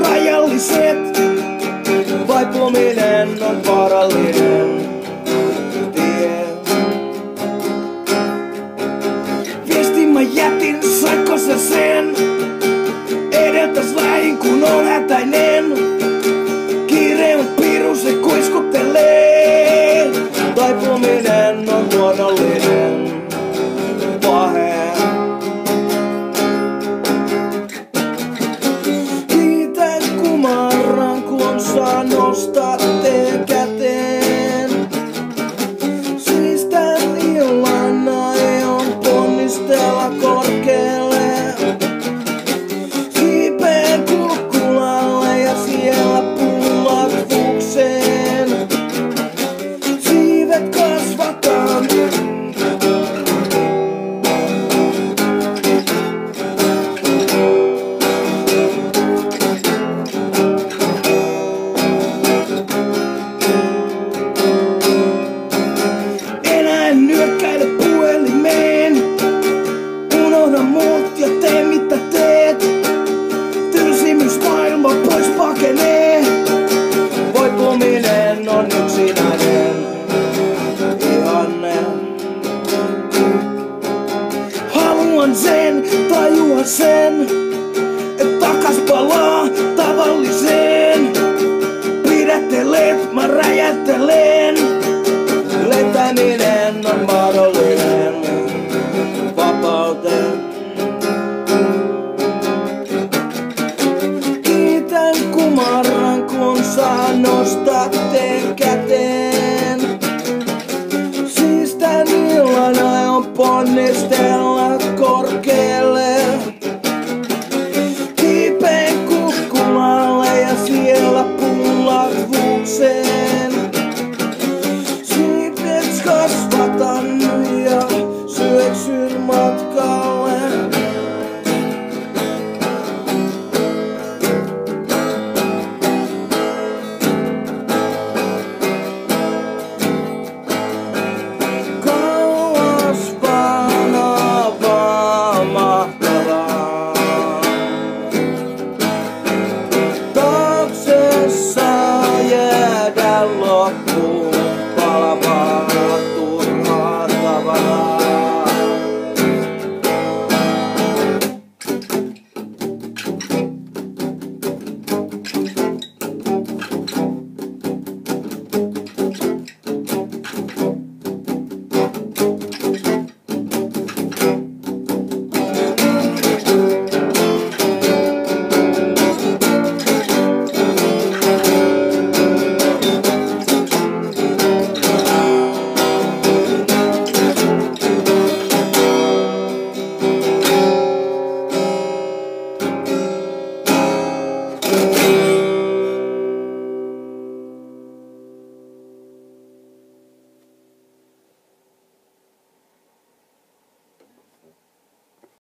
rajalliset. Vaipuminen on vaarallinen tie. Viestin mä jätin, saiko sä sen? Edeltäs lähin kun on hätäinen. Kiire on piru, se kuiskuttelee. Taipuminen on luonnollinen vahe. Kiitän kumarran kun saa nostaa teen käteen. Siistän illana on ponnistella korkealle. Siipeen kulkulalle ja siellä pullakfukseen. Siivet kasvataan. Enää en nyökkäile puhelimeen. Unohda muut ja tee mitä teet. Tylsimysmaailma pois pakenee. Voipuminen on yksinäinen ihanne. Haluan sen, tajuan sen, et takas palaa tavalliseen. Pidättelet, mä räjähtelen. Lentäminen on mahdollinen vapauteen. Kiitän kumarran kun saa nostaa teen käteen.